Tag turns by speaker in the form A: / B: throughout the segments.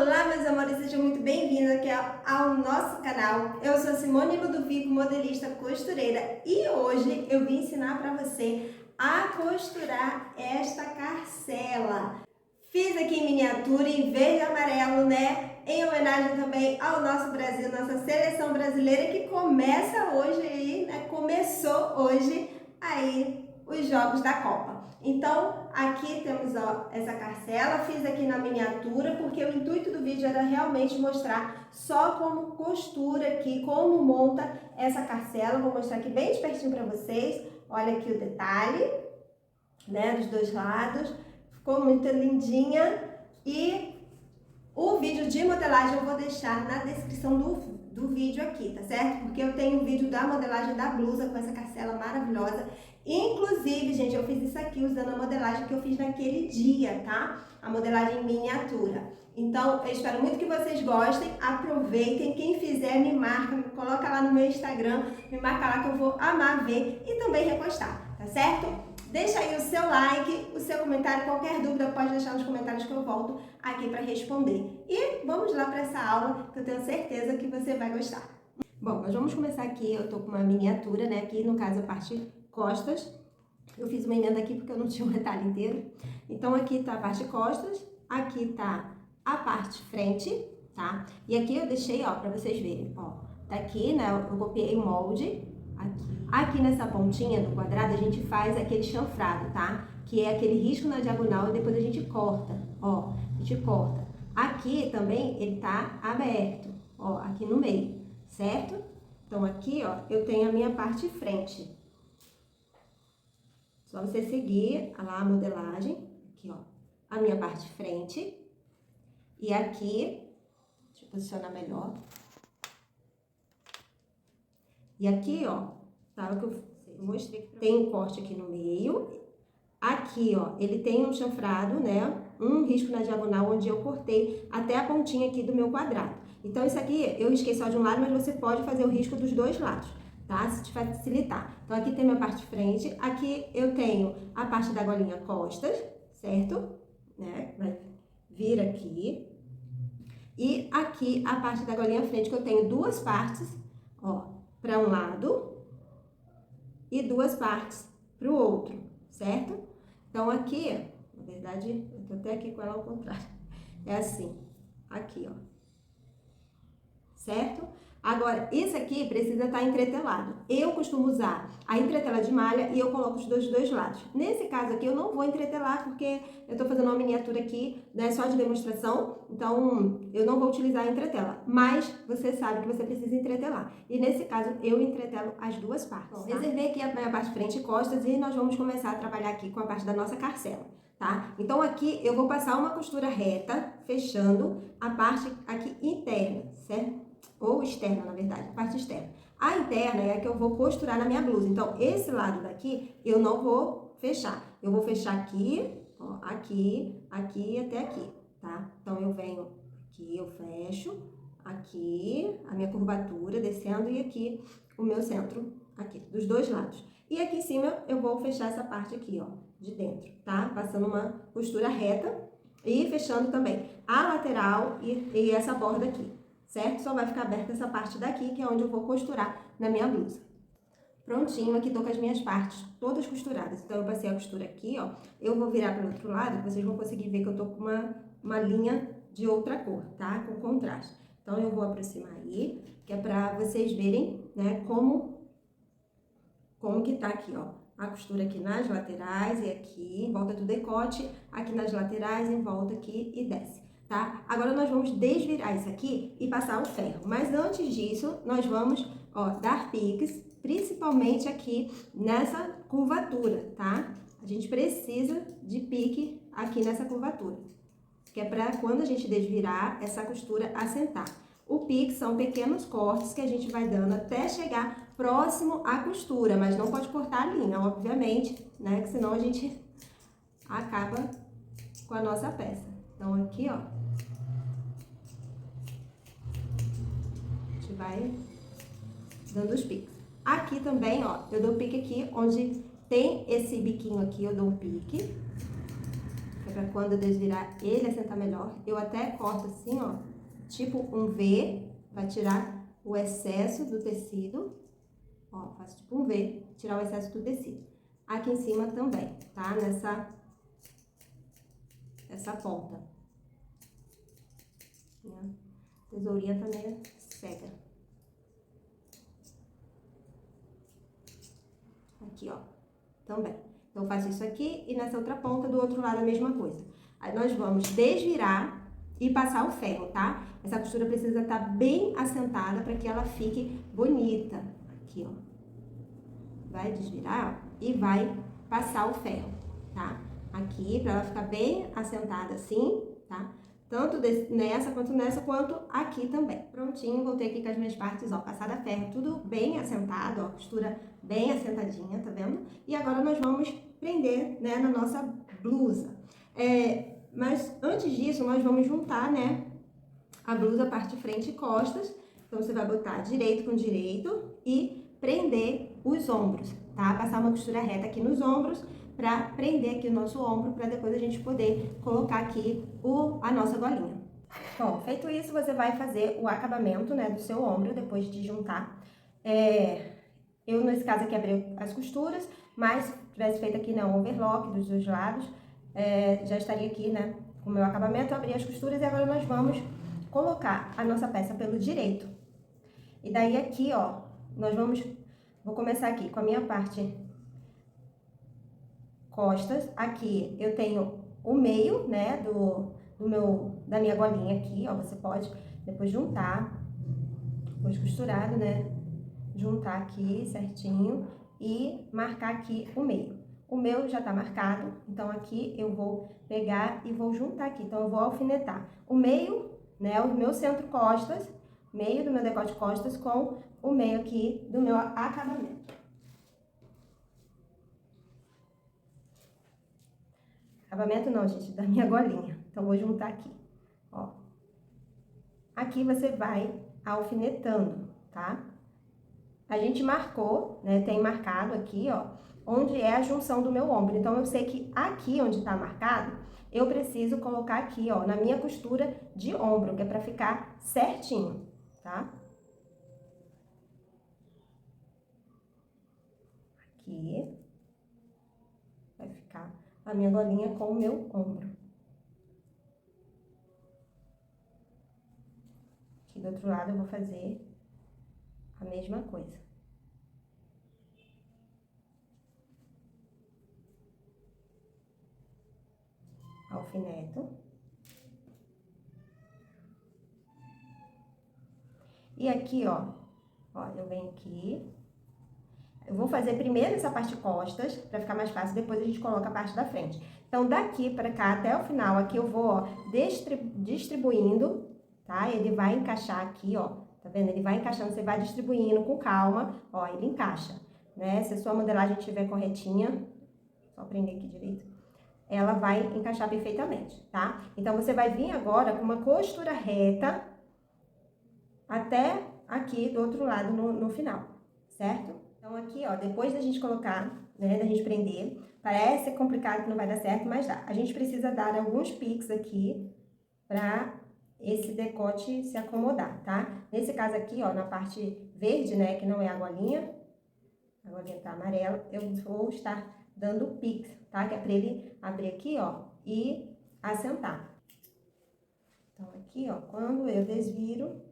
A: Olá, meus amores, sejam muito bem-vindos aqui ao nosso canal. Eu sou Simone Ludovico, modelista costureira, e hoje eu vim ensinar para você a costurar esta carcela. Fiz aqui em miniatura em verde e amarelo, né? Em homenagem também ao nosso Brasil, nossa seleção brasileira que começa hoje aí, né? Começou hoje aí os Jogos da Copa. Então, aqui temos essa carcela, fiz aqui na miniatura, porque o intuito do vídeo era realmente mostrar só como costura aqui, como monta essa carcela. Vou mostrar aqui bem de pertinho para vocês. Olha aqui o detalhe, né, dos dois lados. Ficou muito lindinha. E o vídeo de modelagem eu vou deixar na descrição do vídeo aqui, tá certo? Porque eu tenho um vídeo da modelagem da blusa com essa carcela maravilhosa. Inclusive, gente, eu fiz isso aqui usando a modelagem que eu fiz naquele dia, tá? A modelagem em miniatura. Então, eu espero muito que vocês gostem, aproveitem. Quem fizer, me marca, me coloca lá no meu Instagram, me marca lá que eu vou amar ver e também repostar, tá certo? Deixa aí o seu like, o seu comentário, qualquer dúvida pode deixar nos comentários que eu volto aqui para responder. E vamos lá para essa aula que eu tenho certeza que você vai gostar. Bom, nós vamos começar aqui, eu tô com uma miniatura, né, aqui no caso a parte costas. Eu fiz uma emenda aqui porque eu não tinha um retalho inteiro. Então aqui tá a parte costas, aqui tá a parte frente, tá? E aqui eu deixei, ó, para vocês verem, ó, tá aqui, né, eu copiei o molde. Aqui nessa pontinha do quadrado a gente faz aquele chanfrado, tá? Que é aquele risco na diagonal e depois a gente corta, ó, a gente corta. Aqui também ele tá aberto, ó, aqui no meio, certo? Então aqui, ó, eu tenho a minha parte frente. Só você seguir lá a modelagem, aqui, ó, a minha parte frente. E aqui, deixa eu posicionar melhor. E aqui, ó, tá, o que eu mostrei, tem um corte aqui no meio. Aqui, ó, ele tem um chanfrado, né, um risco na diagonal onde eu cortei até a pontinha aqui do meu quadrado. Então, isso aqui eu risquei só de um lado, mas você pode fazer o risco dos dois lados, tá? Se te facilitar. Então, aqui tem minha parte frente, aqui eu tenho a parte da golinha costas, certo? Né, vai vir aqui. E aqui a parte da golinha frente, que eu tenho duas partes, ó, para um lado e duas partes para o outro, certo? Então, aqui, na verdade, eu tô até aqui com ela ao contrário. É assim, aqui, ó. Certo? Agora, isso aqui precisa estar entretelado. Eu costumo usar a entretela de malha e eu coloco os dois lados. Nesse caso aqui, eu não vou entretelar porque eu tô fazendo uma miniatura aqui, né, só de demonstração. Então, eu não vou utilizar a entretela. Mas, você sabe que você precisa entretelar. E nesse caso, eu entretelo as duas partes. Bom, reservei aqui a minha parte frente e costas e nós vamos começar a trabalhar aqui com a parte da nossa carcela, tá? Então, aqui eu vou passar uma costura reta, fechando a parte aqui interna, certo? Ou externa, na verdade, a parte externa. A interna é a que eu vou costurar na minha blusa. Então, esse lado daqui, eu não vou fechar. Eu vou fechar aqui, ó, aqui, aqui e até aqui, tá? Então, eu venho aqui, eu fecho, aqui, a minha curvatura descendo e aqui o meu centro, aqui, dos dois lados. E aqui em cima, eu vou fechar essa parte aqui, ó, de dentro, tá? Passando uma costura reta e fechando também a lateral e essa borda aqui. Certo? Só vai ficar aberta essa parte daqui, que é onde eu vou costurar na minha blusa. Prontinho, aqui tô com as minhas partes todas costuradas. Então, eu passei a costura aqui, ó. Eu vou virar para o outro lado, vocês vão conseguir ver que eu tô com uma linha de outra cor, tá? Com contraste. Então, eu vou aproximar aí, que é pra vocês verem, né, como que tá aqui, ó. A costura aqui nas laterais e aqui, em volta do decote, aqui nas laterais, em volta aqui e desce. Tá? Agora, nós vamos desvirar isso aqui e passar o ferro. Mas antes disso, nós vamos, ó, dar piques, principalmente aqui nessa curvatura, tá? A gente precisa de pique aqui nessa curvatura, que é pra quando a gente desvirar, essa costura assentar. O pique são pequenos cortes que a gente vai dando até chegar próximo à costura, mas não pode cortar a linha, obviamente, né? Que senão a gente acaba com a nossa peça. Então, aqui, ó, a gente vai dando os piques. Aqui também, ó, eu dou pique aqui, onde tem esse biquinho aqui, eu dou um pique. é pra quando eu desvirar ele assentar melhor. Eu até corto assim, ó, tipo um V, pra tirar o excesso do tecido. Ó, faço tipo um V, tirar o excesso do tecido. Aqui em cima também, tá? Essa ponta. Minha tesourinha tá meio cega. Aqui, ó, também. Então, eu faço isso aqui e nessa outra ponta, do outro lado, a mesma coisa. Aí, nós vamos desvirar e passar o ferro, tá? Essa costura precisa estar bem assentada para que ela fique bonita. Aqui, ó. Vai desvirar e vai passar o ferro, tá? Aqui, para ela ficar bem assentada assim, tá? Tanto nessa, quanto aqui também. Prontinho, voltei aqui com as minhas partes, ó, passada a ferro, tudo bem assentado, ó, costura bem assentadinha, tá vendo? E agora nós vamos prender, né, na nossa blusa. Mas antes disso, nós vamos juntar, né, a blusa, parte frente e costas. Então, você vai botar direito com direito e prender os ombros, tá? Passar uma costura reta aqui nos ombros pra prender aqui o nosso ombro, pra depois a gente poder colocar aqui a nossa golinha. Bom, feito isso, você vai fazer o acabamento, né, do seu ombro, depois de juntar. Eu, nesse caso aqui, abri as costuras, mas se tivesse feito aqui, né, um overlock dos dois lados, já estaria aqui, né, com o meu acabamento. Eu abri as costuras e agora nós vamos colocar a nossa peça pelo direito. E daí aqui, ó, vou começar aqui com a minha parte costas. Aqui eu tenho o meio, né, da minha golinha aqui, ó, você pode depois juntar, depois costurado, né, juntar aqui certinho e marcar aqui o meio. O meu já tá marcado, então aqui eu vou pegar e vou juntar aqui, então eu vou alfinetar o meio, né, o meu centro costas, meio do meu decote costas com o meio aqui do meu acabamento. Acabamento não, gente, da minha golinha. Então, vou juntar aqui, ó. Aqui você vai alfinetando, tá? A gente marcou, né, tem marcado aqui, ó, onde é a junção do meu ombro. Então, eu sei que aqui onde tá marcado, eu preciso colocar aqui, ó, na minha costura de ombro, que é pra ficar certinho, tá? Aqui vai ficar a minha golinha com o meu ombro. Aqui do outro lado eu vou fazer a mesma coisa. Alfineto. E aqui, ó, eu venho aqui. Eu vou fazer primeiro essa parte costas, pra ficar mais fácil, depois a gente coloca a parte da frente. Então, daqui pra cá até o final, aqui eu vou, ó, distribuindo, tá? Ele vai encaixar aqui, ó, tá vendo? Ele vai encaixando, você vai distribuindo com calma, ó, ele encaixa, né? Se a sua modelagem estiver corretinha, só prender aqui direito, ela vai encaixar perfeitamente, tá? Então, você vai vir agora com uma costura reta até aqui do outro lado no final, certo? Então, aqui, ó, depois da gente colocar, né, da gente prender, parece complicado que não vai dar certo, mas dá. A gente precisa dar alguns piques aqui pra esse decote se acomodar, tá? Nesse caso aqui, ó, na parte verde, né, que não é a golinha tá amarela, eu vou estar dando piques, tá? Que é pra ele abrir aqui, ó, e assentar. Então, aqui, ó, quando eu desviro,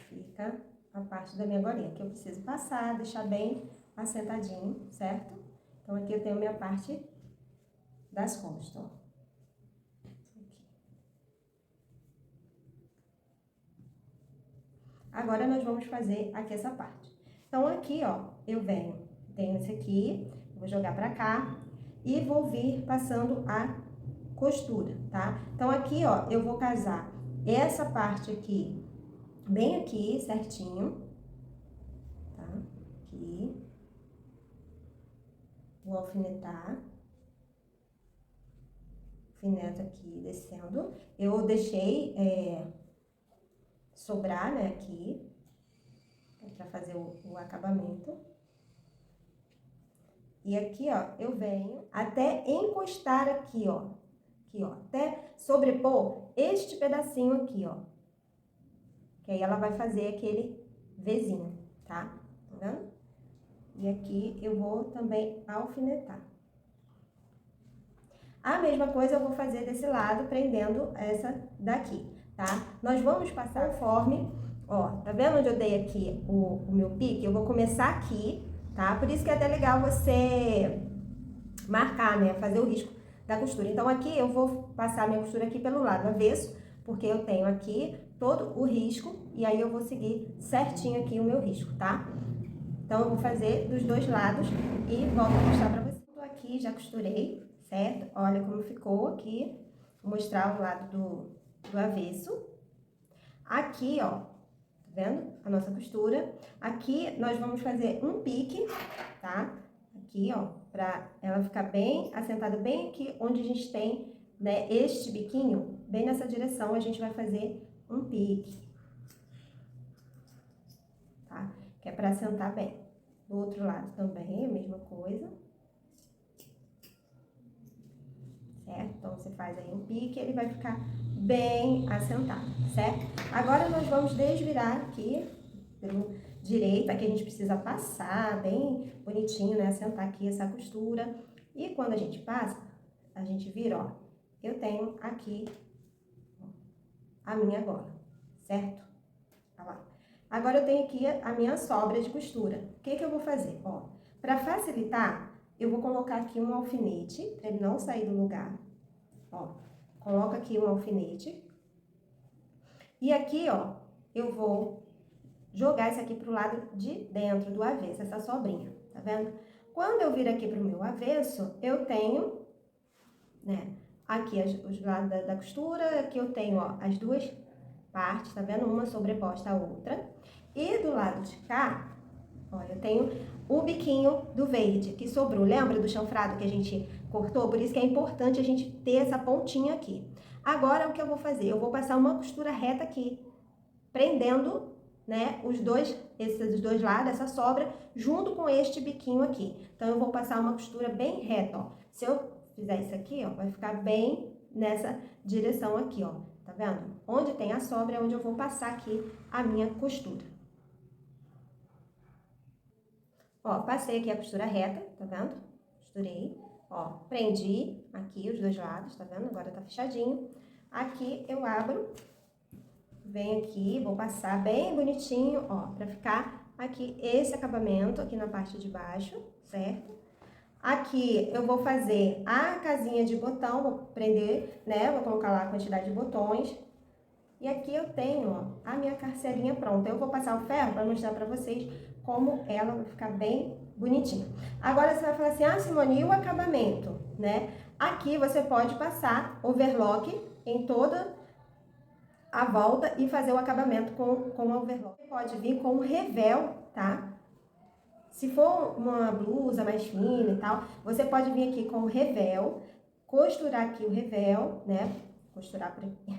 A: fica a parte da minha golinha, que eu preciso passar, deixar bem assentadinho, certo? Então, aqui eu tenho minha parte das costas, ó. Aqui. Agora, nós vamos fazer aqui essa parte. Então, aqui, ó, eu tenho esse aqui, vou jogar pra cá e vou vir passando a costura, tá? Então, aqui, ó, eu vou casar essa parte aqui, bem aqui, certinho, tá? Aqui. Vou alfinetar. Alfineto aqui, descendo. Eu deixei sobrar, né, aqui, pra fazer o acabamento. E aqui, ó, eu venho até encostar aqui, ó. Aqui, ó, até sobrepor este pedacinho aqui, ó. Que aí ela vai fazer aquele Vzinho, tá? Tá vendo? E aqui eu vou também alfinetar. A mesma coisa eu vou fazer desse lado, prendendo essa daqui, tá? Nós vamos passar conforme, ó, tá vendo onde eu dei aqui o meu pique? Eu vou começar aqui, tá? Por isso que é até legal você marcar, né? Fazer o risco da costura. Então, aqui eu vou passar minha costura aqui pelo lado avesso, porque eu tenho aqui todo o risco, e aí eu vou seguir certinho aqui o meu risco, tá? Então, eu vou fazer dos dois lados e volto a mostrar pra vocês. Tô aqui, já costurei, certo? Olha como ficou aqui. Vou mostrar o lado do avesso. Aqui, ó, tá vendo? A nossa costura. Aqui, nós vamos fazer um pique, tá? Aqui, ó, pra ela ficar bem assentada, bem aqui onde a gente tem, né, este biquinho, bem nessa direção, a gente vai fazer um pique, tá? Que é pra assentar bem. Do outro lado também, a mesma coisa. Certo? Então, você faz aí um pique, ele vai ficar bem assentado, certo? Agora, nós vamos desvirar aqui pelo direito, aqui a gente precisa passar bem bonitinho, né? Assentar aqui essa costura. E quando a gente passa, a gente vira, ó, eu tenho aqui a minha gola, certo? Olha lá. Agora, eu tenho aqui a minha sobra de costura. O que que eu vou fazer? Ó, pra facilitar, eu vou colocar aqui um alfinete, pra ele não sair do lugar. Ó, coloco aqui um alfinete. E aqui, ó, eu vou jogar isso aqui pro lado de dentro do avesso, essa sobrinha, tá vendo? Quando eu vir aqui pro meu avesso, eu tenho, né, aqui os lados da costura, aqui eu tenho, ó, as duas partes, tá vendo? Uma sobreposta à outra. E do lado de cá, ó, eu tenho o biquinho do verde que sobrou. Lembra do chanfrado que a gente cortou? Por isso que é importante a gente ter essa pontinha aqui. Agora, o que eu vou fazer? Eu vou passar uma costura reta aqui, prendendo, né, esses dois lados, essa sobra, junto com este biquinho aqui. Então, eu vou passar uma costura bem reta, ó. Se eu fizer isso aqui, ó, vai ficar bem nessa direção aqui, ó. Tá vendo? Onde tem a sobra é onde eu vou passar aqui a minha costura. Ó, passei aqui a costura reta, tá vendo? Costurei, ó, prendi aqui os dois lados, tá vendo? Agora tá fechadinho. Aqui eu abro, venho aqui, vou passar bem bonitinho, ó, pra ficar aqui esse acabamento aqui na parte de baixo, certo? Aqui eu vou fazer a casinha de botão, vou prender, né? Vou colocar lá a quantidade de botões. E aqui eu tenho, ó, a minha carcelinha pronta. Eu vou passar o ferro para mostrar para vocês como ela vai ficar bem bonitinha. Agora você vai falar assim, ah, Simone, e o acabamento, né? Aqui você pode passar overlock em toda a volta e fazer o acabamento com overlock. Você pode vir com um revel, tá? Se for uma blusa mais fina e tal, você pode vir aqui com o revel, costurar aqui o revel, né? Costurar por aqui,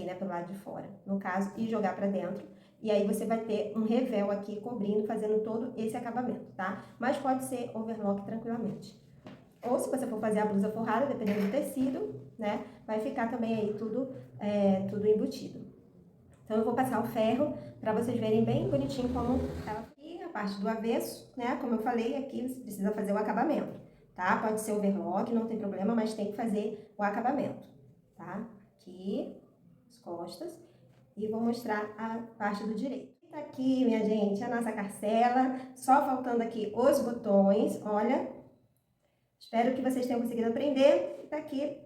A: né? Pelo lado de fora, no caso, e jogar pra dentro. E aí você vai ter um revel aqui cobrindo, fazendo todo esse acabamento, tá? Mas pode ser overlock tranquilamente. Ou se você for fazer a blusa forrada, dependendo do tecido, né? Vai ficar também aí tudo embutido. Então, eu vou passar o ferro pra vocês verem bem bonitinho como ela fica. E a parte do avesso, né? Como eu falei, aqui você precisa fazer o acabamento, tá? Pode ser overlock, não tem problema, mas tem que fazer o acabamento, tá? Aqui, as costas. E vou mostrar a parte do direito. Tá aqui, minha gente, a nossa carcela. Só faltando aqui os botões, olha. Espero que vocês tenham conseguido aprender. E tá aqui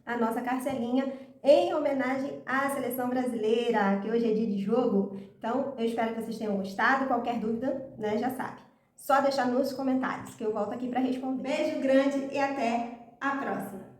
A: a nossa carcelinha em homenagem à seleção brasileira, que hoje é dia de jogo. Então, eu espero que vocês tenham gostado. Qualquer dúvida, né, já sabe. Só deixar nos comentários, que eu volto aqui para responder. Beijo grande e até a próxima!